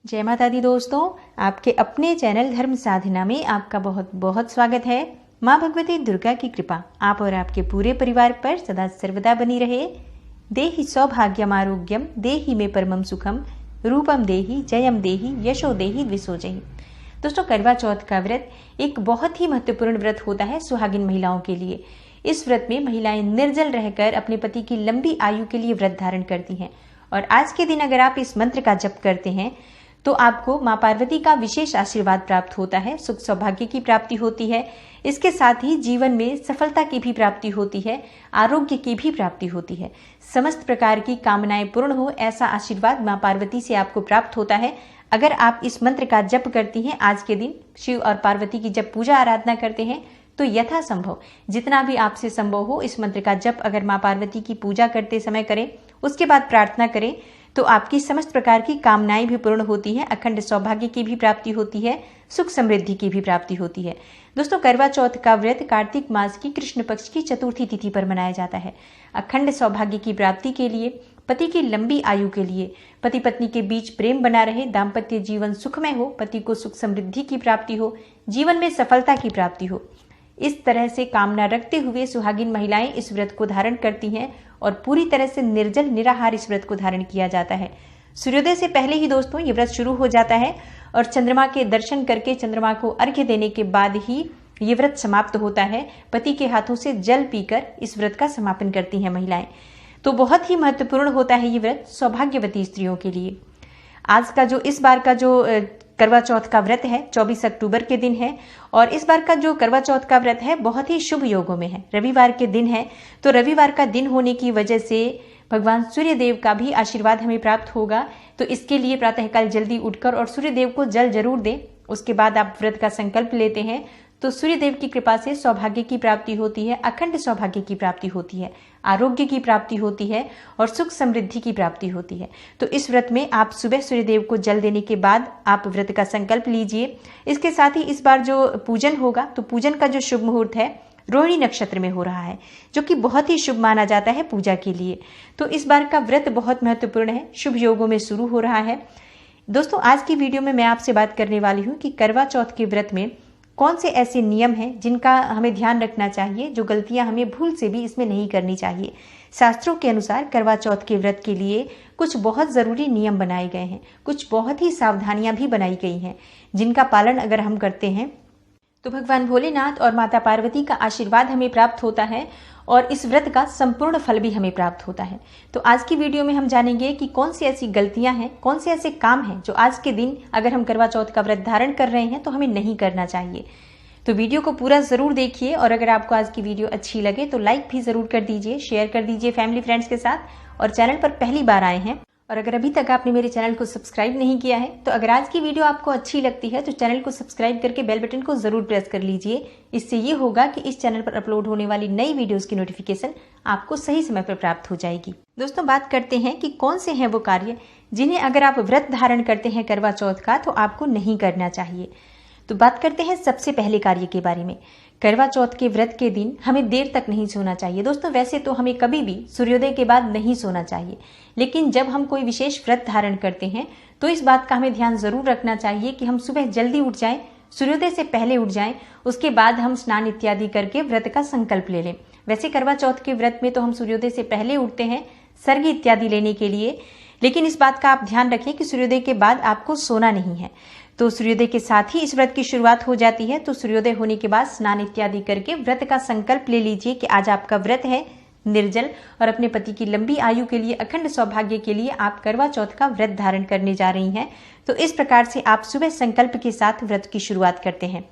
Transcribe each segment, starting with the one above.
जय माता दी दोस्तों, आपके अपने चैनल धर्म साधना में आपका बहुत बहुत स्वागत है। माँ भगवती दुर्गा की कृपा आप और आपके पूरे परिवार पर सदा सर्वदा बनी रहे। देहि सौभाग्यम आरोग्यम देहि में परमम सुखम रूपम देहि जयम देहि यशो देहि द्विषो जयी। दोस्तों, करवा चौथ का व्रत एक बहुत ही महत्वपूर्ण व्रत होता है सुहागिन महिलाओं के लिए। इस व्रत में महिलाएं निर्जल रहकर अपने पति की लंबी आयु के लिए व्रत धारण करती हैं और आज के दिन अगर आप इस मंत्र का जप करते हैं तो आपको माँ पार्वती का विशेष आशीर्वाद प्राप्त होता है, सुख सौभाग्य की प्राप्ति होती है। इसके साथ ही जीवन में सफलता की भी प्राप्ति होती है, आरोग्य की भी प्राप्ति होती है। समस्त प्रकार की कामनाएं पूर्ण हो ऐसा आशीर्वाद माँ पार्वती से आपको प्राप्त होता है अगर आप इस मंत्र का जप करती हैं। आज के दिन शिव और पार्वती की जब पूजा आराधना करते हैं तो यथासंभव जितना भी आपसे संभव हो इस मंत्र का जप अगर माँ पार्वती की पूजा करते समय करें, उसके बाद प्रार्थना करें तो आपकी समस्त प्रकार की कामनाएं भी पूर्ण होती हैं, अखंड सौभाग्य की भी प्राप्ति होती है, सुख समृद्धि की भी प्राप्ति होती है। दोस्तों, करवा चौथ का व्रत कार्तिक मास की कृष्ण पक्ष की चतुर्थी तिथि पर मनाया जाता है। अखंड सौभाग्य की प्राप्ति के लिए, पति की लंबी आयु के लिए, पति पत्नी के बीच प्रेम बना रहे, दाम्पत्य जीवन सुखमय हो, पति को सुख समृद्धि की प्राप्ति हो, जीवन में सफलता की प्राप्ति हो, इस तरह से कामना रखते हुए सुहागिन महिलाएं इस व्रत को धारण करती हैं और पूरी तरह से निर्जल निराहार इस व्रत को धारण किया जाता है। सूर्योदय से पहले ही दोस्तों ये व्रत शुरू हो जाता है और चंद्रमा के दर्शन करके चंद्रमा को अर्घ्य देने के बाद ही ये व्रत समाप्त होता है। पति के हाथों से जल पीकर इस व्रत का समापन करती हैं महिलाएं। तो बहुत ही महत्वपूर्ण होता है ये व्रत सौभाग्यवती स्त्रियों के लिए। आज का जो इस बार का जो करवा चौथ का व्रत है 24 अक्टूबर के दिन है और इस बार का जो करवा चौथ का व्रत है बहुत ही शुभ योगों में है। रविवार के दिन है तो रविवार का दिन होने की वजह से भगवान सूर्य देव का भी आशीर्वाद हमें प्राप्त होगा। तो इसके लिए प्रातःकाल जल्दी उठकर और सूर्य देव को जल जरूर दें। उसके बाद आप व्रत का संकल्प लेते हैं तो सूर्य देव की कृपा से सौभाग्य की प्राप्ति होती है, अखंड सौभाग्य की प्राप्ति होती है, आरोग्य की प्राप्ति होती है और सुख समृद्धि की प्राप्ति होती है। तो इस व्रत में आप सुबह सूर्य देव को जल देने के बाद आप व्रत का संकल्प लीजिए। इसके साथ ही इस बार जो पूजन होगा तो पूजन का जो शुभ मुहूर्त है रोहिणी नक्षत्र में हो रहा है, जो कि बहुत ही शुभ माना जाता है पूजा के लिए। तो इस बार का व्रत बहुत महत्वपूर्ण है, शुभ योगों में शुरू हो रहा है। दोस्तों, आज की वीडियो में मैं आपसे बात करने वाली हूँ कि करवा चौथ के व्रत में कौन से ऐसे नियम हैं जिनका हमें ध्यान रखना चाहिए, जो गलतियां हमें भूल से भी इसमें नहीं करनी चाहिए। शास्त्रों के अनुसार करवा चौथ के व्रत के लिए कुछ बहुत ज़रूरी नियम बनाए गए हैं, कुछ बहुत ही सावधानियां भी बनाई गई हैं, जिनका पालन अगर हम करते हैं तो भगवान भोलेनाथ और माता पार्वती का आशीर्वाद हमें प्राप्त होता है और इस व्रत का संपूर्ण फल भी हमें प्राप्त होता है। तो आज की वीडियो में हम जानेंगे कि कौन सी ऐसी गलतियां हैं, कौन से ऐसे काम हैं जो आज के दिन अगर हम करवा चौथ का व्रत धारण कर रहे हैं तो हमें नहीं करना चाहिए। तो वीडियो को पूरा जरूर देखिए और अगर आपको आज की वीडियो अच्छी लगे तो लाइक भी जरूर कर दीजिए, शेयर कर दीजिए फैमिली फ्रेंड्स के साथ। और चैनल पर पहली बार आए हैं और अगर अभी तक आपने मेरे चैनल को सब्सक्राइब नहीं किया है तो अगर आज की वीडियो आपको अच्छी लगती है तो चैनल को सब्सक्राइब करके बेल बटन को जरूर प्रेस कर लीजिए। इससे ये होगा कि इस चैनल पर अपलोड होने वाली नई वीडियोस की नोटिफिकेशन आपको सही समय पर प्राप्त हो जाएगी। दोस्तों, बात करते हैं कि कौन से हैं वो कार्य जिन्हें अगर आप व्रत धारण करते हैं करवा चौथ का तो आपको नहीं करना चाहिए। तो बात करते हैं सबसे पहले कार्य के बारे में। करवा चौथ के व्रत के दिन हमें देर तक नहीं सोना चाहिए। दोस्तों, वैसे तो हमें कभी भी सूर्योदय के बाद नहीं सोना चाहिए, लेकिन जब हम कोई विशेष व्रत धारण करते हैं तो इस बात का हमें ध्यान जरूर रखना चाहिए कि हम सुबह जल्दी उठ जाएं, सूर्योदय से पहले उठ जाएं, उसके बाद हम स्नान इत्यादि करके व्रत का संकल्प ले लें। वैसे करवा चौथ के व्रत में तो हम सूर्योदय से पहले उठते हैं सर्घ इत्यादि लेने के लिए, लेकिन इस बात का आप ध्यान रखें कि सूर्योदय के बाद आपको सोना नहीं है। तो सूर्योदय के साथ ही इस व्रत की शुरुआत हो जाती है। तो सूर्योदय होने के बाद स्नान इत्यादि करके व्रत का संकल्प ले लीजिए कि आज आपका व्रत है निर्जल और अपने पति की लंबी आयु के लिए, अखंड सौभाग्य के लिए आप करवा चौथ का व्रत धारण करने जा रही हैं। तो इस प्रकार से आप सुबह संकल्प के साथ व्रत की शुरुआत करते हैं।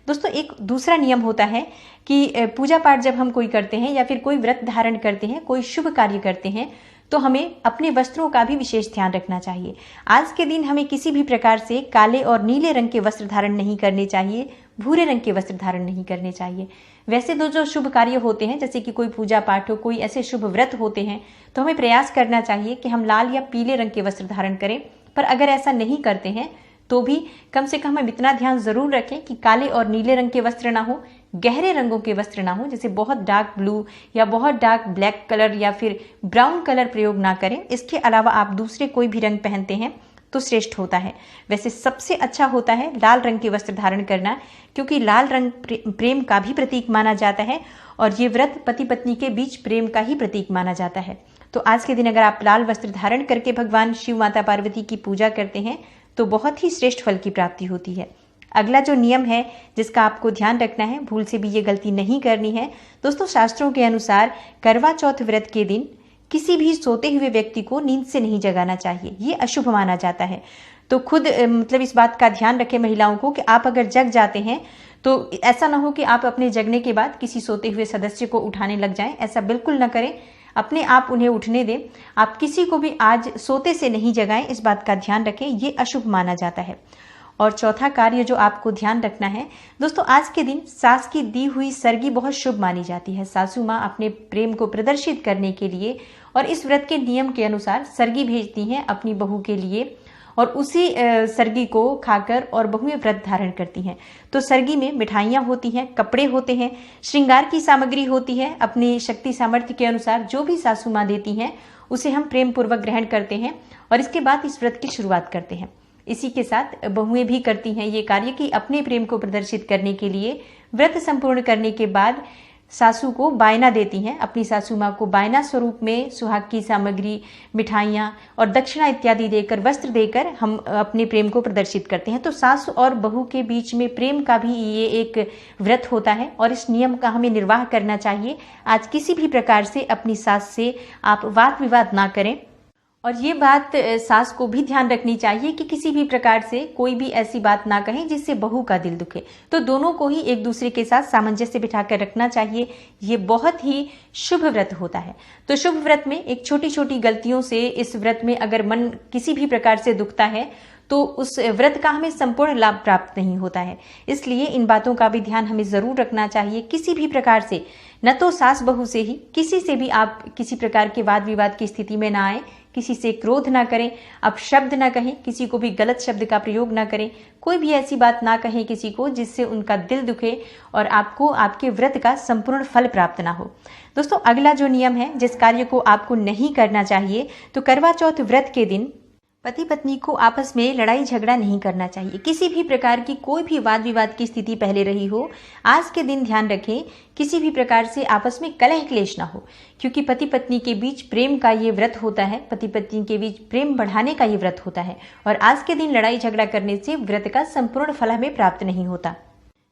दोस्तों, एक दूसरा नियम होता है कि पूजा पाठ जब हम कोई करते हैं या फिर कोई व्रत धारण करते हैं, कोई शुभ कार्य करते हैं तो हमें अपने वस्त्रों का भी विशेष ध्यान रखना चाहिए। आज के दिन हमें किसी भी प्रकार से काले और नीले रंग के वस्त्र धारण नहीं करने चाहिए, भूरे रंग के वस्त्र धारण नहीं करने चाहिए। वैसे तो जो शुभ कार्य होते हैं जैसे कि कोई पूजा पाठ हो, कोई ऐसे शुभ व्रत होते हैं तो हमें प्रयास करना चाहिए कि हम लाल या पीले रंग के वस्त्र धारण करें। पर अगर ऐसा नहीं करते हैं तो भी कम से कम हम इतना ध्यान जरूर रखें कि काले और नीले रंग के वस्त्र ना हो, गहरे रंगों के वस्त्र ना हो, जैसे बहुत डार्क ब्लू या बहुत डार्क ब्लैक कलर या फिर ब्राउन कलर प्रयोग ना करें। इसके अलावा आप दूसरे कोई भी रंग पहनते हैं तो श्रेष्ठ होता है। वैसे सबसे अच्छा होता है लाल रंग के वस्त्र धारण करना, क्योंकि लाल रंग प्रेम का भी प्रतीक माना जाता है और ये व्रत पति पत्नी के बीच प्रेम का ही प्रतीक माना जाता है। तो आज के दिन अगर आप लाल वस्त्र धारण करके भगवान शिव माता पार्वती की पूजा करते हैं तो बहुत ही श्रेष्ठ फल की प्राप्ति होती है। अगला जो नियम है जिसका आपको ध्यान रखना है, भूल से भी ये गलती नहीं करनी है दोस्तों, शास्त्रों के अनुसार करवा चौथ व्रत के दिन किसी भी सोते हुए व्यक्ति को नींद से नहीं जगाना चाहिए, ये अशुभ माना जाता है। तो खुद मतलब इस बात का ध्यान रखें महिलाओं को कि आप अगर जग जाते हैं तो ऐसा ना हो कि आप अपने जगने के बाद किसी सोते हुए सदस्य को उठाने लग जाएं, ऐसा बिल्कुल ना करें। अपने आप उन्हें उठने दें। आप किसी को भी आज सोते से नहीं जगाएं, इस बात का ध्यान रखें, ये अशुभ माना जाता है। और चौथा कार्य जो आपको ध्यान रखना है दोस्तों, आज के दिन सास की दी हुई सरगी बहुत शुभ मानी जाती है। सासू माँ अपने प्रेम को प्रदर्शित करने के लिए और इस व्रत के नियम के अनुसार सरगी भेजती हैं अपनी बहू के लिए और उसी सरगी को खाकर और बहुएं व्रत धारण करती हैं। तो सरगी में मिठाइयाँ होती हैं, कपड़े होते हैं, श्रृंगार की सामग्री होती है। अपनी शक्ति सामर्थ्य के अनुसार जो भी सासू माँ देती हैं उसे हम प्रेम पूर्वक ग्रहण करते हैं और इसके बाद इस व्रत की शुरुआत करते हैं। इसी के साथ बहुएं भी करती हैं ये कार्य कि अपने प्रेम को प्रदर्शित करने के लिए व्रत संपूर्ण करने के बाद सासू को बायना देती हैं। अपनी सासू माँ को बायना स्वरूप में सुहाग की सामग्री, मिठाइयाँ और दक्षिणा इत्यादि देकर, वस्त्र देकर हम अपने प्रेम को प्रदर्शित करते हैं। तो सास और बहू के बीच में प्रेम का भी ये एक व्रत होता है और इस नियम का हमें निर्वाह करना चाहिए। आज किसी भी प्रकार से अपनी सास से आप वाद विवाद ना करें और ये बात सास को भी ध्यान रखनी चाहिए कि किसी भी प्रकार से कोई भी ऐसी बात ना कहें जिससे बहू का दिल दुखे। तो दोनों को ही एक दूसरे के साथ सामंजस्य बिठाकर रखना चाहिए। ये बहुत ही शुभ व्रत होता है। तो शुभ व्रत में एक छोटी छोटी गलतियों से इस व्रत में अगर मन किसी भी प्रकार से दुखता है तो उस व्रत का हमें संपूर्ण लाभ प्राप्त नहीं होता है। इसलिए इन बातों का भी ध्यान हमें जरूर रखना चाहिए। किसी भी प्रकार से, न तो सास बहू से ही, किसी से भी आप किसी प्रकार के वाद विवाद की स्थिति में ना आए, किसी से क्रोध ना करें, अपशब्द ना कहें, किसी को भी गलत शब्द का प्रयोग ना करें, कोई भी ऐसी बात ना कहें किसी को जिससे उनका दिल दुखे और आपको आपके व्रत का संपूर्ण फल प्राप्त ना हो। दोस्तों, अगला जो नियम है जिस कार्य को आपको नहीं करना चाहिए, तो करवा चौथ व्रत के दिन पति पत्नी को आपस में लड़ाई झगड़ा नहीं करना चाहिए। किसी भी प्रकार की कोई भी वाद विवाद की स्थिति पहले रही हो, आज के दिन ध्यान रखें किसी भी प्रकार से आपस में कलह क्लेश ना हो, क्योंकि पति पत्नी के बीच प्रेम का ये व्रत होता है। पति पत्नी के बीच प्रेम बढ़ाने का ये व्रत होता है और आज के दिन लड़ाई झगड़ा करने से व्रत का संपूर्ण फल हमें प्राप्त नहीं होता।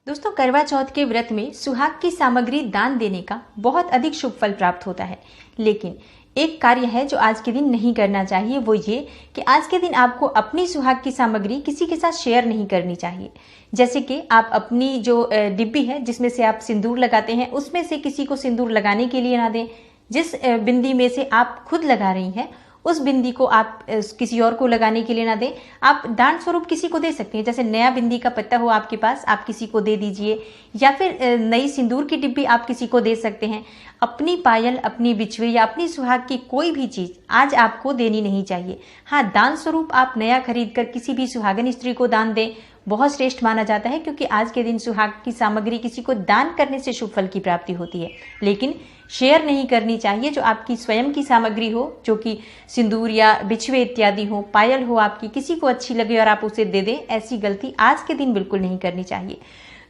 दोस्तों, करवा चौथ के व्रत में सुहाग की सामग्री दान देने का बहुत अधिक शुभ फल प्राप्त होता है, लेकिन एक कार्य है जो आज के दिन नहीं करना चाहिए, वो ये कि आज के दिन आपको अपनी सुहाग की सामग्री किसी के साथ शेयर नहीं करनी चाहिए। जैसे कि आप अपनी जो डिब्बी है जिसमें से आप सिंदूर लगाते हैं, उसमें से किसी को सिंदूर लगाने के लिए ना दें। जिस बिंदी में से आप खुद लगा रही हैं उस बिंदी को आप किसी और को लगाने के लिए ना दें। आप दान स्वरूप किसी को दे सकते हैं, जैसे नया बिंदी का पत्ता हो आपके पास, आप किसी को दे दीजिए, या फिर नई सिंदूर की डिब्बी आप किसी को दे सकते हैं। अपनी पायल, अपनी बिछुए या अपनी सुहाग की कोई भी चीज आज आपको देनी नहीं चाहिए। हाँ, दान स्वरूप आप नया खरीद कर किसी भी सुहागन स्त्री को दान दें, बहुत श्रेष्ठ माना जाता है, क्योंकि आज के दिन सुहाग की सामग्री किसी को दान करने से शुभ फल की प्राप्ति होती है। लेकिन शेयर नहीं करनी चाहिए। जो आपकी स्वयं की सामग्री हो, जो कि सिंदूर या बिछुए इत्यादि हो, पायल हो आपकी, किसी को अच्छी लगे और आप उसे दे दें, ऐसी गलती आज के दिन बिल्कुल नहीं करनी चाहिए।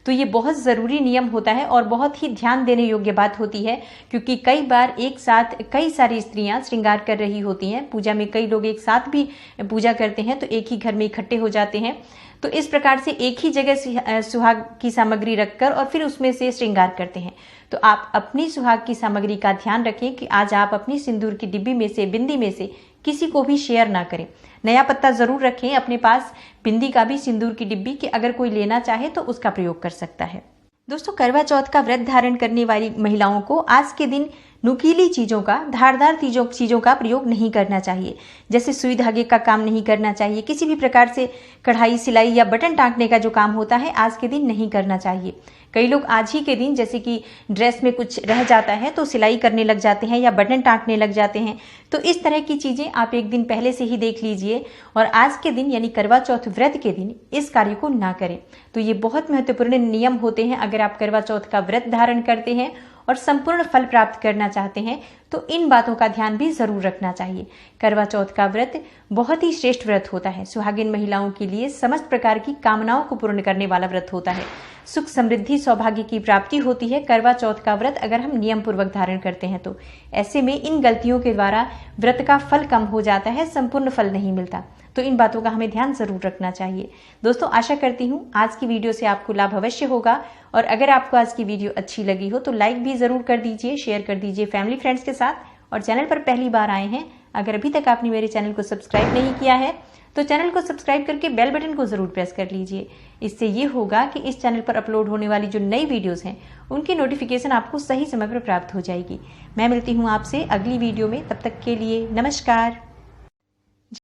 तो ये बहुत ज़रूरी नियम होता है और बहुत ही ध्यान देने योग्य बात होती है, क्योंकि कई बार एक साथ कई सारी स्त्रियां श्रृंगार कर रही होती हैं। पूजा में कई लोग एक साथ भी पूजा करते हैं, तो एक ही घर में इकट्ठे हो जाते हैं। तो इस प्रकार से एक ही जगह सुहाग की सामग्री रखकर और फिर उसमें से श्रृंगार करते हैं। तो आप अपनी सुहाग की सामग्री का ध्यान रखें कि आज आप अपनी सिंदूर की डिब्बी में से, बिंदी में से किसी को भी शेयर ना करें। नया पत्ता जरूर रखें अपने पास, बिंदी का भी, सिंदूर की डिब्बी कि अगर कोई लेना चाहे तो उसका प्रयोग कर सकता है। दोस्तों, करवा चौथ का व्रत धारण करने वाली महिलाओं को आज के दिन नुकीली चीजों का, धारदार चीजों का प्रयोग नहीं करना चाहिए। जैसे सुई धागे का काम नहीं करना चाहिए, किसी भी प्रकार से कढ़ाई, सिलाई या बटन टाँकने का जो काम होता है आज के दिन नहीं करना चाहिए। कई लोग आज ही के दिन, जैसे कि ड्रेस में कुछ रह जाता है तो सिलाई करने लग जाते हैं या बटन टाँकने लग जाते हैं। तो इस तरह की चीजें आप एक दिन पहले से ही देख लीजिए और आज के दिन यानी करवा चौथ व्रत के दिन इस कार्य को ना करें। तो ये बहुत महत्वपूर्ण नियम होते हैं। अगर आप करवा चौथ का व्रत धारण करते हैं और संपूर्ण फल प्राप्त करना चाहते हैं तो इन बातों का ध्यान भी जरूर रखना चाहिए। करवा चौथ का व्रत बहुत ही श्रेष्ठ व्रत होता है। सुहागिन महिलाओं के लिए समस्त प्रकार की कामनाओं को पूर्ण करने वाला व्रत होता है। सुख समृद्धि सौभाग्य की प्राप्ति होती है करवा चौथ का व्रत अगर हम नियम पूर्वक धारण करते हैं तो। ऐसे में इन गलतियों के द्वारा व्रत का फल कम हो जाता है, संपूर्ण फल नहीं मिलता। तो इन बातों का हमें ध्यान जरूर रखना चाहिए। दोस्तों, आशा करती हूँ आज की वीडियो से आपको लाभ अवश्य होगा, और अगर आपको आज की वीडियो अच्छी लगी हो तो लाइक भी जरूर कर दीजिए, शेयर कर दीजिए फैमिली फ्रेंड्स के साथ। और चैनल पर पहली बार आए हैं, अगर अभी तक आपने मेरे चैनल को सब्सक्राइब नहीं किया है तो चैनल को सब्सक्राइब करके बेल बटन को जरूर प्रेस कर लीजिए। इससे ये होगा कि इस चैनल पर अपलोड होने वाली जो नई वीडियोस हैं उनकी नोटिफिकेशन आपको सही समय पर प्राप्त हो जाएगी। मैं मिलती हूँ आपसे अगली वीडियो में, तब तक के लिए नमस्कार।